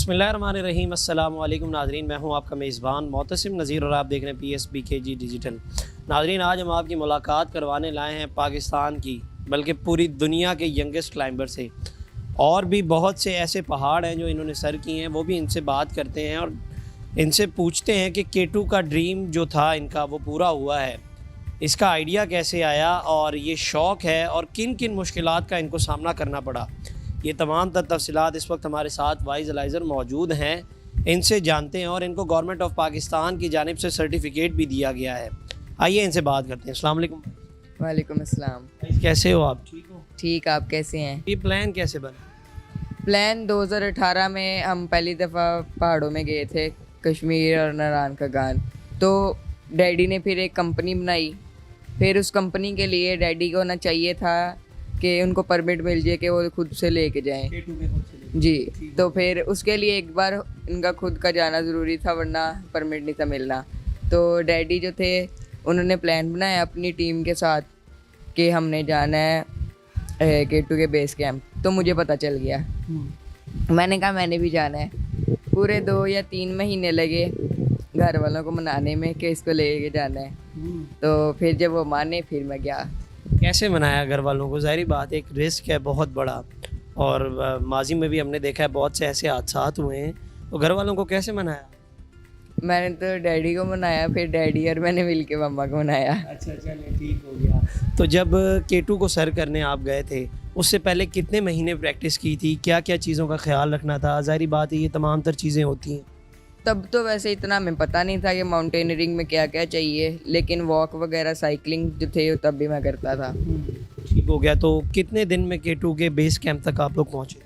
बिस्मिल्लाहिर्रहमानिर्रहीम। अस्सलाम वालेकुम नाज़रीन, मैं हूं आपका मेज़बान मोहतसिम नज़ीर और आप देख रहे हैं PSBKG डिजिटल। नाज़रीन, आज हम आपकी मुलाकात करवाने लाए हैं पाकिस्तान की बल्कि पूरी दुनिया के यंगेस्ट क्लाइंबर से। और भी बहुत से ऐसे पहाड़ हैं जो इन्होंने सर किए हैं, वो भी इनसे बात करते हैं और इनसे पूछते हैं कि K2 का ड्रीम जो था इनका वो पूरा हुआ है, इसका आइडिया कैसे आया और ये शौक़ है और किन किन मुश्किलात का इनको सामना करना पड़ा। ये तमाम तफ़सीलात इस वक्त हमारे साथ वाइस एलाइज़र मौजूद हैं, इनसे जानते हैं और इनको गवर्नमेंट ऑफ पाकिस्तान की जानिब से सर्टिफिकेट भी दिया गया है। आइए इनसे बात करते हैं। अस्सलाम वालेकुम। वालेकुम अस्सलाम। कैसे हो आप? ठीक हो? ठीक, आप कैसे हैं? ये प्लान कैसे बना? प्लान 2018 में हम पहली दफ़ा पहाड़ों में गए थे, कश्मीर और नारायण का गान। तो डैडी ने फिर एक कंपनी बनाई। फिर उस कंपनी के लिए डैडी को होना चाहिए था कि उनको परमिट मिल जाए कि वो खुद से लेके जाएं। जी, तो फिर उसके लिए एक बार इनका खुद का जाना ज़रूरी था, वरना परमिट नहीं था मिलना। तो डैडी जो थे उन्होंने प्लान बनाया अपनी टीम के साथ कि हमने जाना है K2 के बेस कैंप। तो मुझे पता चल गया, मैंने कहा मैंने भी जाना है। पूरे 2 या 3 महीने लगे घर वालों को मनाने में कि इसको लेके जाना है। तो फिर जब वो माने फिर मैं गया। कैसे मनाया घर वालों को? ज़ाहिर बात है एक रिस्क है बहुत बड़ा, और माजी में भी हमने देखा है बहुत से ऐसे हादसात हुए हैं, तो घर वालों को कैसे मनाया? मैंने तो डैडी को मनाया, फिर डैडी और मैंने मिल के मम्मा को मनाया। अच्छा, चलिए ठीक हो गया। तो जब K2 को सर करने आप गए थे, उससे पहले कितने महीने प्रैक्टिस की थी? क्या क्या चीज़ों का ख्याल रखना था? ज़ाहिर बात है ये तमाम तर चीज़ें होती हैं। तब तो वैसे इतना हमें पता नहीं था कि माउंटेनियरिंग में क्या क्या चाहिए, लेकिन वॉक वगैरह साइकिलिंग जो थे तब भी मैं करता था। ठीक हो गया। तो कितने दिन में K2 के बेस कैंप तक आप लोग पहुँचे?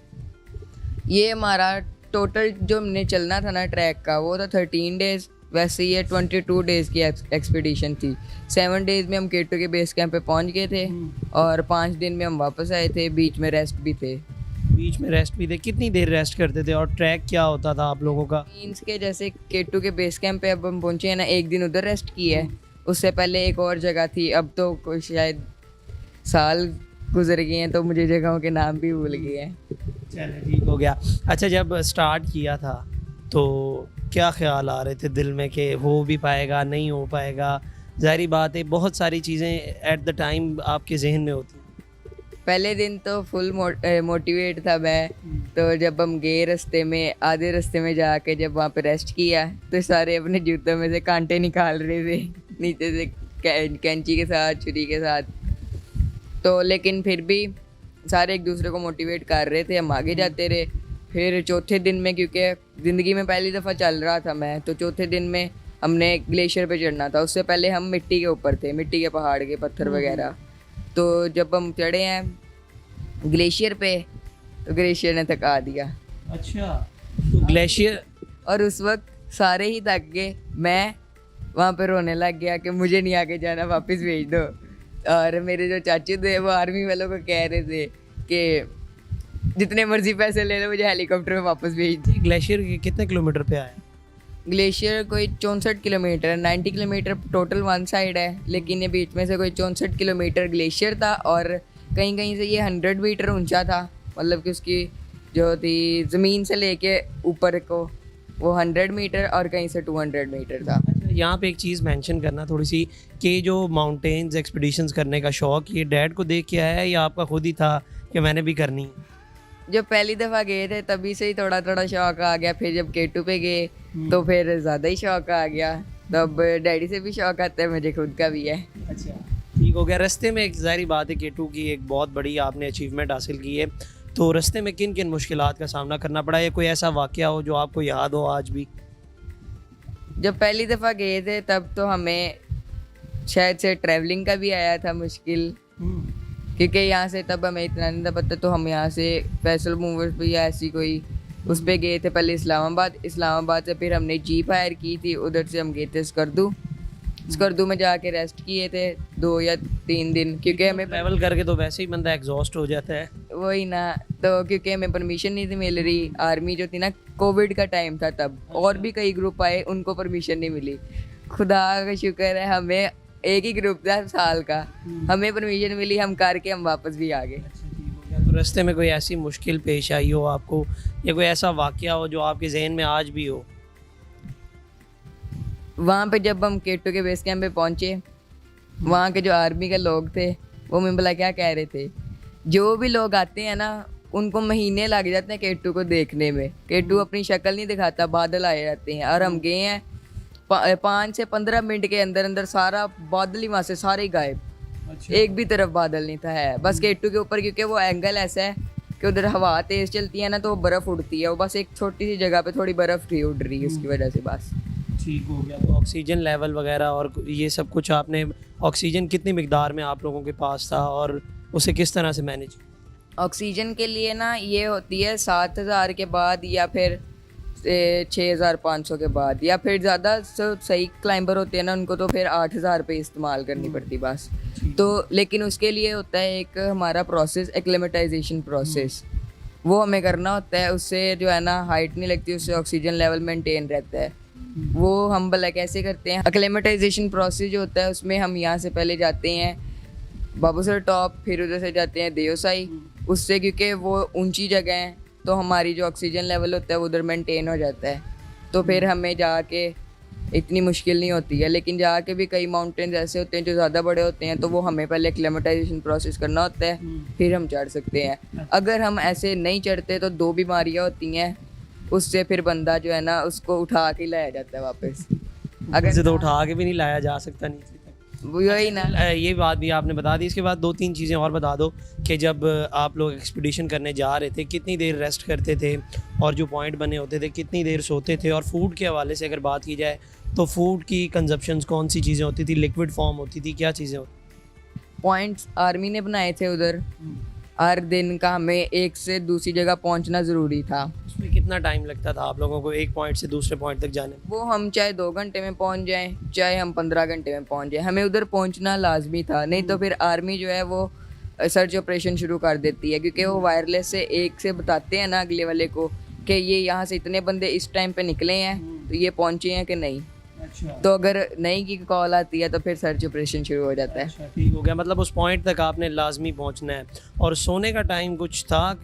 ये हमारा टोटल जो हमने चलना था ना ट्रैक का, वो था 13 डेज़। वैसे ये 22 डेज़ की एक्सपीडिशन थी। 7 डेज़ में हम K2 के बेस कैंप पे पहुंच गए थे और 5 दिन में हम वापस आए थे। बीच में रेस्ट भी थे। बीच में रेस्ट भी थे? कितनी देर रेस्ट करते थे और ट्रैक क्या होता था आप लोगों का? मीन्स के जैसे K2 के बेस कैंप पे अब हम पहुंचे हैं ना, एक दिन उधर रेस्ट की है। उससे पहले एक और जगह थी, अब तो कोई शायद साल गुजर गए हैं तो मुझे जगहों के नाम भी भूल गए हैं। चलो ठीक हो गया। अच्छा, जब स्टार्ट किया था तो क्या ख्याल आ रहे थे दिल में कि हो भी पाएगा नहीं हो पाएगा? ज़ाहिर बात है बहुत सारी चीज़ें एट द टाइम आपके जहन में होती हैं। पहले दिन तो फुल मोटिवेट था मैं। तो जब हम गए रास्ते में, आधे रास्ते में जाके जब वहाँ पे रेस्ट किया तो सारे अपने जूतों में से कांटे निकाल रहे थे नीचे से कैंची के साथ, छुरी के साथ। तो लेकिन फिर भी सारे एक दूसरे को मोटिवेट कर रहे थे, हम आगे जाते रहे। फिर चौथे दिन में, क्योंकि ज़िंदगी में पहली दफ़ा चल रहा था मैं, तो चौथे दिन में हमने ग्लेशियर पे चढ़ना था। उससे पहले हम मिट्टी के ऊपर थे, मिट्टी के पहाड़ के पत्थर वगैरह। तो जब हम चढ़े हैं ग्लेशियर पे तो ग्लेशियर ने थका दिया। अच्छा, तो ग्लेशियर? और उस वक्त सारे ही थक गए। मैं वहाँ पे रोने लग गया कि मुझे नहीं आगे जाना, वापस भेज दो। और मेरे जो चाचू थे वो आर्मी वालों को कह रहे थे कि जितने मर्जी पैसे ले लो, मुझे हेलीकॉप्टर में वापस भेज दो। ग्लेशियर कितने किलोमीटर पे आया? ग्लेशियर कोई 64 kilometre, 90 kilometre total one side है, लेकिन ये बीच में से कोई 64 किलोमीटर ग्लेशियर था। और कहीं कहीं से ये 100 मीटर ऊंचा था, मतलब कि उसकी जो थी ज़मीन से लेके ऊपर को वो 100 मीटर और कहीं से 200 मीटर था। अच्छा, यहाँ पे एक चीज़ मेंशन करना थोड़ी सी कि जो माउंटेन्स एक्सपीडिशंस करने का शौक़ ये डैड को देख के आया है या आपका खुद ही था कि मैंने भी करनी है? जब पहली दफ़ा गए थे तभी से ही थोड़ा थोड़ा शौक़ आ गया। फिर जब K2 पे गए तो फिर ज़्यादा ही शौक़ आ गया। तब डैडी से भी शौक़ आता है, मुझे खुद का भी है। अच्छा, ठीक हो गया। रास्ते में एक ज़ाहिर बात है K2 की एक बहुत बड़ी आपने अचीवमेंट हासिल की है, तो रास्ते में किन किन मुश्किलात का सामना करना पड़ा या कोई ऐसा वाक़या हो जो आपको याद हो आज भी? जब पहली दफ़ा गए थे तब तो हमें शायद से ट्रैवलिंग का भी आया था मुश्किल, क्योंकि यहाँ से तब हमें इतना नहीं था पता। तो हम यहाँ से फैसल मूवर्स पे या ऐसी कोई उस पर गए थे पहले इस्लामाबाद से। फिर हमने जीप हायर की थी, उधर से हम गए थे स्कर्दू में जाके रेस्ट किए थे 2 या 3 दिन, क्योंकि हमें ट्रैवल करके तो वैसे ही बंदा एग्जॉस्ट हो जाता है। वही ना, तो क्योंकि हमें परमिशन नहीं थी मिल रही। आर्मी जो थी ना, कोविड का टाइम था तब, और भी कई ग्रुप आए, उनको परमिशन नहीं मिली। खुदा का शुक्र है हमें एक ही ग्रुप था साल का, हमें परमिशन मिली, हम करके हम वापस भी आ गए। अच्छा, ठीक हो गया। तो रास्ते में कोई ऐसी मुश्किल पेश आई हो आपको, या कोई ऐसा वाक़या हो जो आपके जहन में आज भी हो? वहाँ पे जब हम K2 के बेस कैंप पे पहुँचे, वहाँ के जो आर्मी के लोग थे वो मैं बोला क्या कह रहे थे, जो भी लोग आते हैं ना उनको महीने लग जाते हैं K2 को देखने में। K2 अपनी शक्ल नहीं दिखाता, बादल आए जाते हैं। और हम गए हैं 5 से 15 मिनट के अंदर अंदर सारा बादल ही वहाँ से सारे गायब। अच्छा। एक भी तरफ बादल नहीं था, है बस K2 के ऊपर, क्योंकि वो एंगल ऐसा है कि उधर हवा तेज चलती है ना तो वो बर्फ़ उड़ती है। वो बस एक छोटी सी जगह पे थोड़ी बर्फ़ थी उड़ रही है, उसकी वजह से बस। ठीक हो गया। तो ऑक्सीजन लेवल वगैरह और ये सब कुछ आपने, ऑक्सीजन कितनी मिकदार में आप लोगों के पास था और उसे किस तरह से मैनेज? ऑक्सीजन के लिए ना ये होती है 7,000 के बाद या फिर 6,500 के बाद, या फिर ज़्यादा सही क्लाइंबर होते हैं ना उनको तो फिर 8,000 पे इस्तेमाल करनी पड़ती बस। तो लेकिन उसके लिए होता है एक हमारा प्रोसेस, एक्लेमेटाइजेशन प्रोसेस, वो हमें करना होता है। उससे जो है ना हाइट नहीं लगती, उससे ऑक्सीजन लेवल मेंटेन रहता है। वो हम भला कैसे करते हैं, एक्लेमेटाइजेशन प्रोसेस जो होता है उसमें हम यहाँ से पहले जाते हैं बाबूसर टॉप, फिर उधर से जाते हैं देओसाई। उससे क्योंकि वो ऊंची जगह है तो हमारी जो ऑक्सीजन लेवल होता है वो उधर मेंटेन हो जाता है, तो फिर हमें जाके इतनी मुश्किल नहीं होती है। लेकिन जाके भी कई माउंटेन्स ऐसे होते हैं जो ज़्यादा बड़े होते हैं, तो वो हमें पहले एक्लेमेटाइजेशन प्रोसेस करना होता है, फिर हम चढ़ सकते हैं। अगर हम ऐसे नहीं चढ़ते तो 2 बीमारियाँ होती हैं, उससे फिर बंदा जो है ना उसको उठा के लाया जाता है वापस। अगर से तो उठा के भी नहीं लाया जा सकता नीचे तक। वही ना, ये बात भी आपने बता दी। इसके बाद 2-3 चीज़ें और बता दो कि जब आप लोग एक्सपीडिशन करने जा रहे थे कितनी देर रेस्ट करते थे, और जो पॉइंट बने होते थे कितनी देर सोते थे, और फूड के हवाले से अगर बात की जाए तो फूड की कंजप्शंस कौन सी चीज़ें होती थी, लिक्विड फॉर्म होती थी, क्या चीज़ें होती? पॉइंट्स आर्मी ने बनाए थे उधर, हर दिन का हमें एक से दूसरी जगह पहुंचना ज़रूरी था। उसमें कितना टाइम लगता था आप लोगों को एक पॉइंट से दूसरे पॉइंट तक जाने में? वो हम चाहे 2 घंटे में पहुंच जाएं, चाहे हम 15 घंटे में पहुंच जाएं, हमें उधर पहुंचना लाजमी था। नहीं तो फिर आर्मी जो है वो सर्च ऑपरेशन शुरू कर देती है, क्योंकि वो वायरलेस से एक से बताते हैं ना अगले वाले को कि ये यहाँ से इतने बंदे इस टाइम पे निकले हैं, तो ये पहुँचे हैं कि नहीं। अच्छा। तो अगर नहीं की कॉल आती है तो फिर सर्च ऑपरेशन शुरू हो जाता है। अच्छा, ठीक हो गया। मतलब उस पॉइंट तक आपने लाजमी पहुंचना है। और सोने का टाइम कुछ था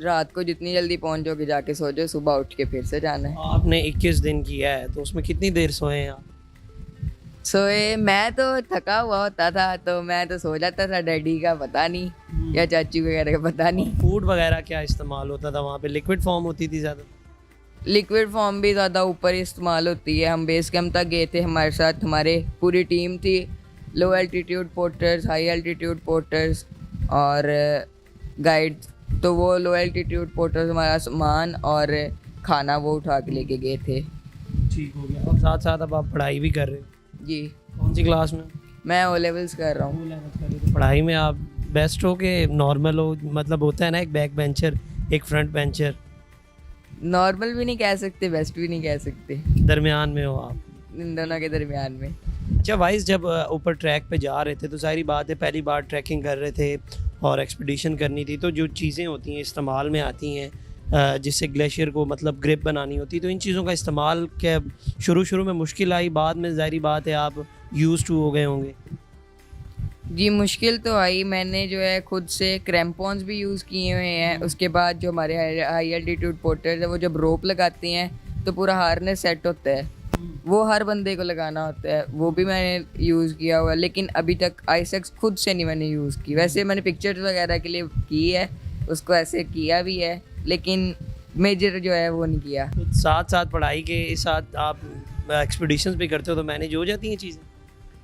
रात को जितनी जल्दी पहुंच जाओगे जाके सो जाओ, सुबह उठ के फिर से जाना है। आपने 21 दिन किया है, तो उसमें कितनी देर सोए हैं आप? सोए, मैं तो थका हुआ होता था तो मैं तो सो जाता था, डैडी का पता नहीं या चाचू वगैरह का पता नहीं। फूड वगैरह क्या इस्तेमाल होता था वहाँ पे? लिक्विड फॉर्म होती थी ज़्यादा? लिक्विड फॉर्म भी ज़्यादा ऊपर इस्तेमाल होती है। हम बेस कैंप तक गए थे, हमारे साथ हमारे पूरी टीम थी, लो altitude porters, high altitude porters और गाइड्स। तो वो लो एल्टीट्यूड पोर्टर्स हमारा सामान और खाना वो उठा के लेके गए थे। ठीक हो गया। और साथ साथ अब आप पढ़ाई भी कर रहे हो? जी। कौन सी क्लास में? मैं O लेवल्स कर रहा हूँ। तो पढ़ाई में आप बेस्ट हो कि नॉर्मल हो? मतलब होता है ना एक बैक बेंचर एक फ्रंट बेंचर, नॉर्मल भी नहीं कह सकते, बेस्ट भी नहीं कह सकते, दरमियान में हो आप? इन दोनों के दरमियान में। अच्छा वाइस, जब ऊपर ट्रैक पे जा रहे थे तो सारी बात है पहली बार ट्रैकिंग कर रहे थे और एक्सपीडिशन करनी थी, तो जो चीज़ें होती हैं इस्तेमाल में आती हैं जिससे ग्लेशियर को मतलब ग्रिप बनानी होती, तो इन चीज़ों का इस्तेमाल क्या शुरू में मुश्किल आई? बाद में ज़ाहिर बात है आप यूज़ टू हो गए होंगे। जी मुश्किल तो आई, मैंने जो है खुद से क्रैम्पॉन्स भी यूज़ किए हुए हैं। उसके बाद जो हमारे हाई एल्टीट्यूड पोर्टर्स है वो जब रोप लगाते हैं तो पूरा हार्नेस सेट होता है, वो हर बंदे को लगाना होता है, वो भी मैंने यूज़ किया हुआ है। लेकिन अभी तक आईसेक्स खुद से नहीं मैंने यूज़ की। वैसे मैंने पिक्चर्स वगैरह के लिए की है, उसको ऐसे किया भी है, लेकिन मेजर जो है वो नहीं किया। तो साथ साथ पढ़ाई के साथ आप एक्सपीडिशंस भी करते हो तो मैनेज हो जाती हैं चीज़ें?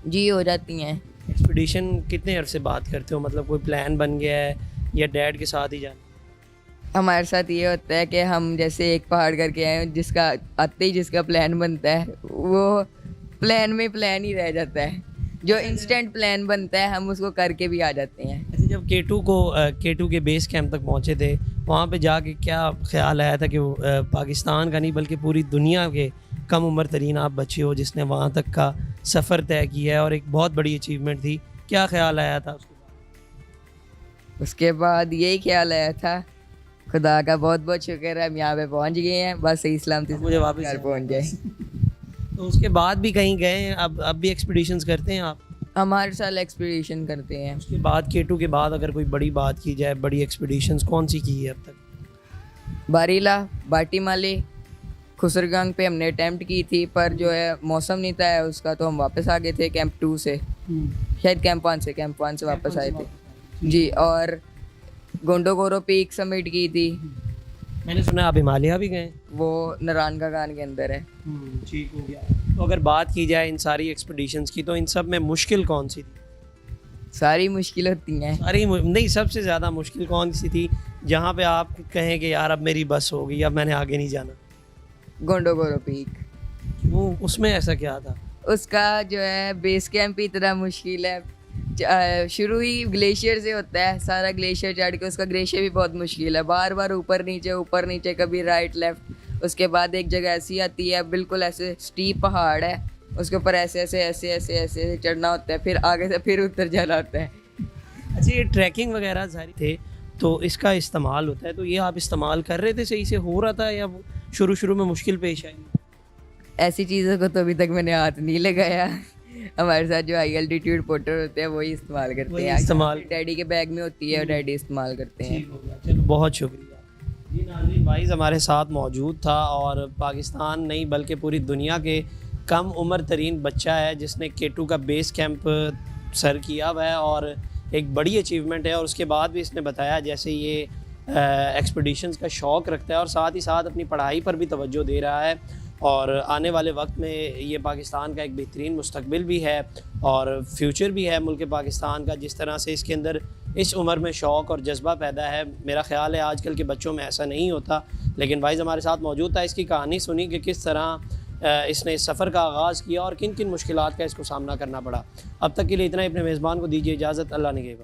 जी हो जाती हैं। एक्सपीडिशन कितने अरसे बात करते हो? मतलब कोई प्लान बन गया है या डैड के साथ ही जाना? हमारे साथ ये होता है कि हम जैसे एक पहाड़ करके आए हैं, जिसका आते ही जिसका प्लान बनता है वो प्लान में प्लान ही रह जाता है। जो इंस्टेंट प्लान बनता है हम उसको करके भी आ जाते हैं। अच्छा, जब K2 के बेस कैंप तक पहुंचे थे, वहाँ पे जाके क्या ख्याल आया था कि वो पाकिस्तान का नहीं बल्कि पूरी दुनिया के कम उम्र तरीन आप बच्चे हो जिसने वहाँ तक का सफ़र तय किया है और एक बहुत बड़ी अचीवमेंट थी, क्या ख्याल आया था उसके बाद यही ख्याल आया था, खुदा का बहुत बहुत शुक्र है हम यहाँ पे पहुँच गए हैं, बस सही सलामती से मुझे वापस घर पहुँच जाए। तो उसके बाद भी कहीं गए हैं? अब भी एक्सपीडिशंस करते हैं आप? हमारे साथ एक्सपीडिशन करते हैं। उसके बाद K2 के बाद अगर कोई बड़ी बात की जाए, बड़ी एक्सपीडिशंस कौन सी की है अब तक? बारीला, बाटीमाली, खुसरगंग पे हमने अटैम्प्ट की थी, पर जो है मौसम नहीं था उसका, तो हम वापस आ गए थे कैंप 2 से, शायद कैंप 1 से वापस आए थे जी। और गोंडोगोरो पीक समिट की थी, मैंने सुना आप हिमालय भी गए। वो नारायण का गान के अंदर है। ठीक हो गया। तो अगर बात की जाए इन सारी एक्सपीडिशंस की, तो इन सब में मुश्किल कौन सी थी? सारी मुश्किल होती हैं। नहीं, सबसे ज़्यादा मुश्किल कौन सी थी जहाँ पे आप कहें कि यार अब मेरी बस हो गई, अब मैंने आगे नहीं जाना? गोंडोगोरो पीक। क्यों, उसमें ऐसा क्या था? उसका जो है बेस कैंप ही इतना मुश्किल है। शुरू ही ग्लेशियर से होता है, सारा ग्लेशियर चढ़ के, उसका ग्लेशियर भी बहुत मुश्किल है, बार बार ऊपर नीचे, कभी राइट लेफ्ट। उसके बाद एक जगह ऐसी आती है, बिल्कुल ऐसे स्टीप पहाड़ है, उसके ऊपर ऐसे चढ़ना होता है, फिर आगे से फिर उतर जाना होता है। अच्छा, ये ट्रैकिंग वगैरह सारी थे तो इसका इस्तेमाल होता है, तो ये आप इस्तेमाल कर रहे थे, सही से हो रहा था या शुरू में मुश्किल पेश आई? ऐसी चीज़ों को तो अभी तक मैंने हाथ नहीं लगाया। हमारे साथ जो हाई एल्टीट्यूड पोर्टर होते हैं वही इस्तेमाल करते हैं। इस्तेमाल डैडी के बैग में होती है और डैडी इस्तेमाल करते हैं। चलो, बहुत शुक्रिया जी। नाज़रीन, वाइज़ हमारे साथ मौजूद था और पाकिस्तान नहीं बल्कि पूरी दुनिया के कम उम्र तरीन बच्चा है जिसने K2 का बेस कैंप सर किया हुआ है और एक बड़ी अचीवमेंट है। और उसके बाद भी इसने बताया जैसे ये एक्सपीडिशंस का शौक़ रखता है और साथ ही साथ अपनी पढ़ाई पर भी तवज्जो दे रहा है और आने वाले वक्त में ये पाकिस्तान का एक बेहतरीन मुस्तकबिल भी है और फ्यूचर भी है मुल्क पाकिस्तान का। जिस तरह से इसके अंदर इस उम्र में शौक़ और जज्बा पैदा है, मेरा ख़्याल है आजकल के बच्चों में ऐसा नहीं होता। लेकिन वाइज़ हमारे साथ मौजूद था, इसकी कहानी सुनी कि किस तरह इसने इस सफ़र का आगाज़ किया और किन किन मुश्किलात का इसको सामना करना पड़ा। अब तक के लिए इतना ही। अपने मेज़बान को दीजिए इजाज़त। अल्लाह निगहबान।